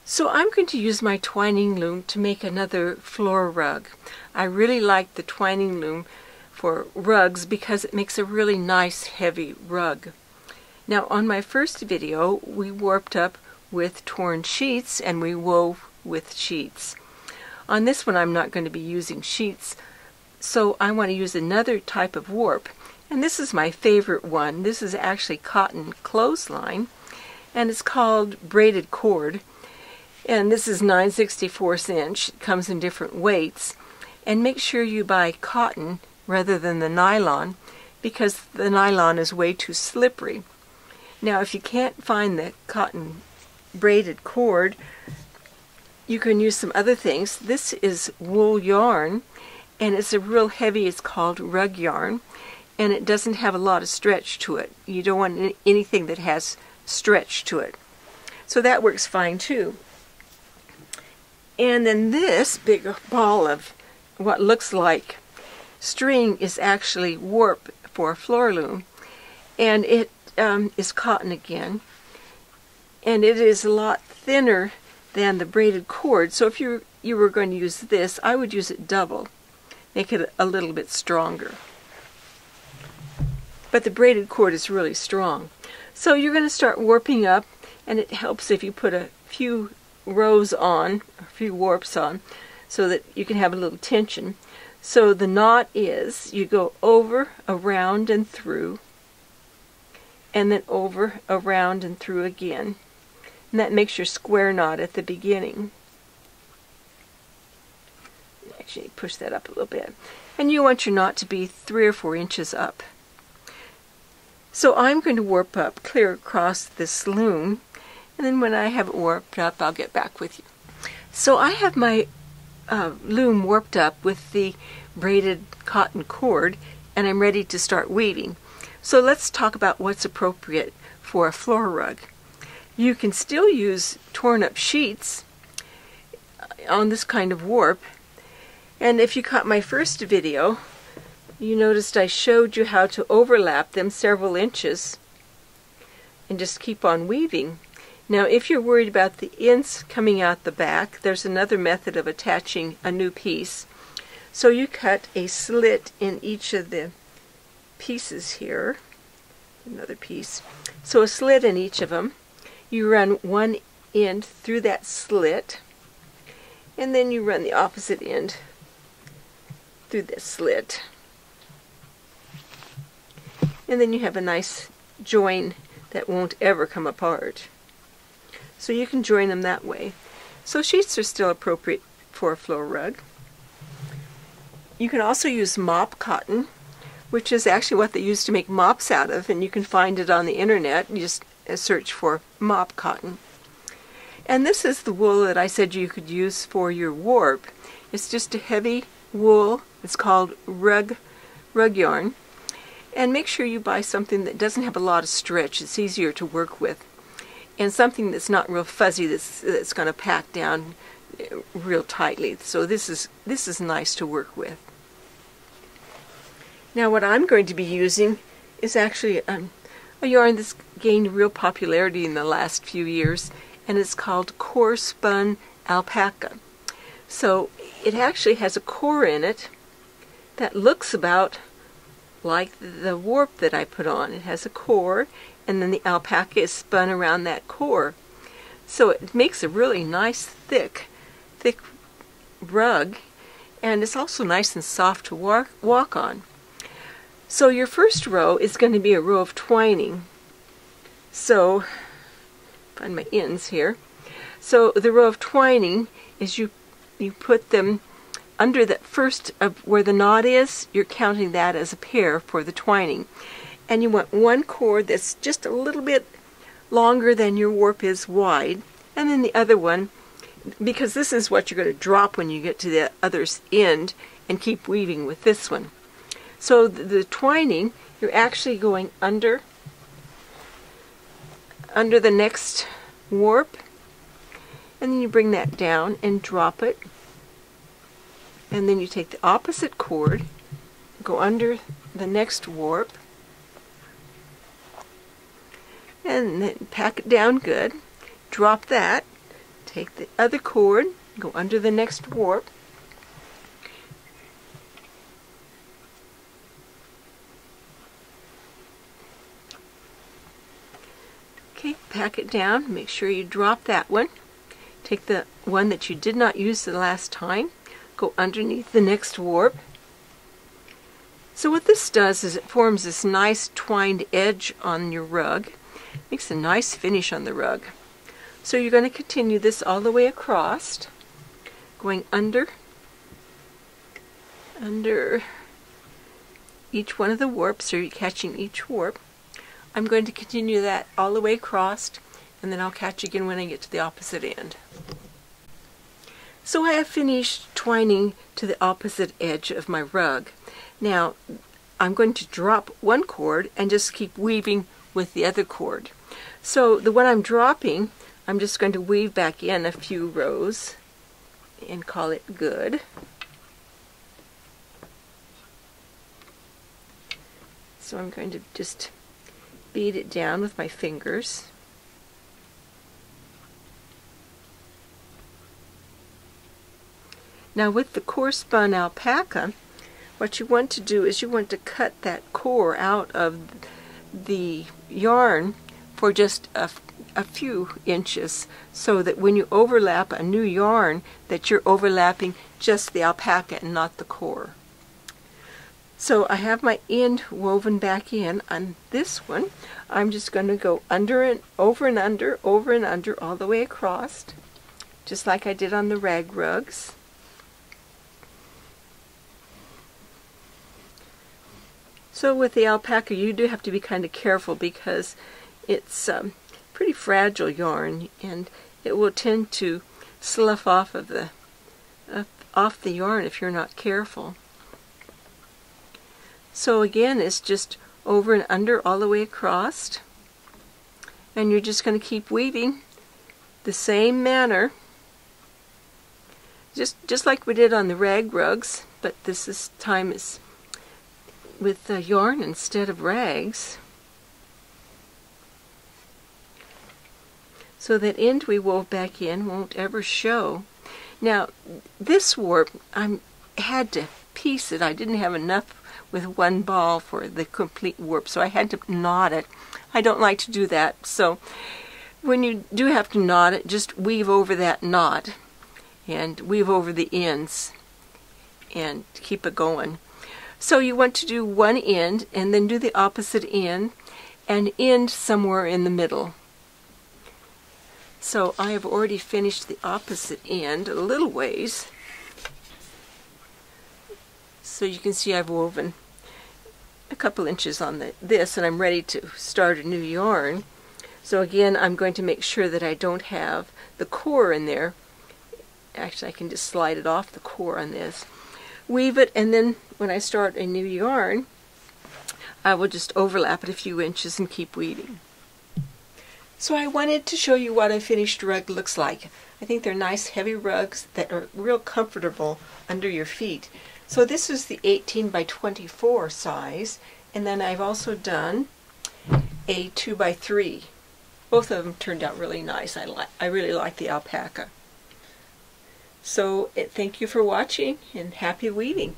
So I'm going to use my twining loom to make another floor rug. I really like the twining loom for rugs because it makes a really nice heavy rug. Now on my first video we warped up with torn sheets and we wove with sheets. On this one I'm not going to be using sheets, so I want to use another type of warp. And this is my favorite one. This is actually cotton clothesline and it's called braided cord. And this is 9/64 inch. It comes in different weights. And make sure you buy cotton rather than the nylon because the nylon is way too slippery. Now if you can't find the cotton braided cord, you can use some other things. This is wool yarn and it's a real heavy, it's called rug yarn, and it doesn't have a lot of stretch to it. You don't want anything that has stretch to it. So that works fine too. And then this big ball of what looks like string is actually warp for a floor loom, and it is cotton again, and it is a lot thinner than the braided cord. So if you were going to use this, I would use it double, make it a little bit stronger. But the braided cord is really strong. So you're going to start warping up, and it helps if you put a few rows on, a few warps on, so that you can have a little tension. So the knot is, you go over, around, and through, and then over, around, and through again. And that makes your square knot at the beginning. Actually, push that up a little bit. And you want your knot to be 3 or 4 inches up. So I'm going to warp up clear across this loom, and then when I have it warped up, I'll get back with you. So I have my loom warped up with the braided cotton cord, and I'm ready to start weaving. So let's talk about what's appropriate for a floor rug. You can still use torn up sheets on this kind of warp, and if you caught my first video, you noticed I showed you how to overlap them several inches and just keep on weaving. Now if you're worried about the ends coming out the back, there's another method of attaching a new piece. So you cut a slit in each of the pieces here, another piece. So a slit in each of them. You run one end through that slit, and then you run the opposite end through this slit. And then you have a nice join that won't ever come apart. So you can join them that way. So sheets are still appropriate for a floor rug. You can also use mop cotton, which is actually what they used to make mops out of, and you can find it on the internet. You just search for mop cotton. And this is the wool that I said you could use for your warp. It's just a heavy wool. It's called rug yarn. And make sure you buy something that doesn't have a lot of stretch. It's easier to work with. And something that's not real fuzzy, that's going to pack down real tightly. So this is nice to work with. Now what I'm going to be using is actually a yarn that's gained real popularity in the last few years, and it's called core spun alpaca. So it actually has a core in it that looks about like the warp that I put on. It has a core, and then the alpaca is spun around that core. So it makes a really nice thick rug, and it's also nice and soft to walk on. So your first row is going to be a row of twining. So, find my ends here. So the row of twining is you put them under the first of where the knot is. You're counting that as a pair for the twining. And you want one cord that's just a little bit longer than your warp is wide, and then the other one, because this is what you're going to drop when you get to the other end and keep weaving with this one. So the twining, you're actually going under the next warp, and then you bring that down and drop it, and then you take the opposite cord, go under the next warp, and then pack it down good, drop that, Take the other cord, go under the next warp. Okay, pack it down, make sure you drop that one. Take the one that you did not use the last time, go underneath the next warp. So what this does is it forms this nice twined edge on your rug. Makes a nice finish on the rug. So you're going to continue this all the way across, going under each one of the warps, so you're catching each warp. I'm going to continue that all the way across, and then I'll catch again when I get to the opposite end. So I have finished twining to the opposite edge of my rug. Now I'm going to drop one cord and just keep weaving with the other cord. So the one I'm dropping, I'm just going to weave back in a few rows and call it good. So I'm going to just bead it down with my fingers. Now with the core spun alpaca, what you want to do is you want to cut that core out of the yarn for just a few inches, so that when you overlap a new yarn that you're overlapping just the alpaca and not the core. So I have my end woven back in on this one. I'm just going to go under and over and under, over and under, all the way across, just like I did on the rag rugs. So with the alpaca you do have to be kind of careful because it's pretty fragile yarn, and it will tend to slough off of the yarn if you're not careful. So again, it's just over and under all the way across, and you're just going to keep weaving the same manner, just like we did on the rag rugs, but this time is with yarn instead of rags. So that end we wove back in won't ever show. Now this warp, I had to piece it. I didn't have enough with one ball for the complete warp, so I had to knot it. I don't like to do that, so when you do have to knot it, just weave over that knot and weave over the ends and keep it going. So you want to do one end and then do the opposite end and end somewhere in the middle. So I have already finished the opposite end a little ways. So you can see I've woven a couple inches on this, and I'm ready to start a new yarn. So again, I'm going to make sure that I don't have the core in there. Actually, I can just slide it off the core on this. Weave it, and then when I start a new yarn, I will just overlap it a few inches and keep weaving. So I wanted to show you what a finished rug looks like. I think they're nice heavy rugs that are real comfortable under your feet. So this is the 18 by 24 size, and then I've also done a 2 by 3. Both of them turned out really nice. I really like the alpaca. So thank you for watching, and happy weaving.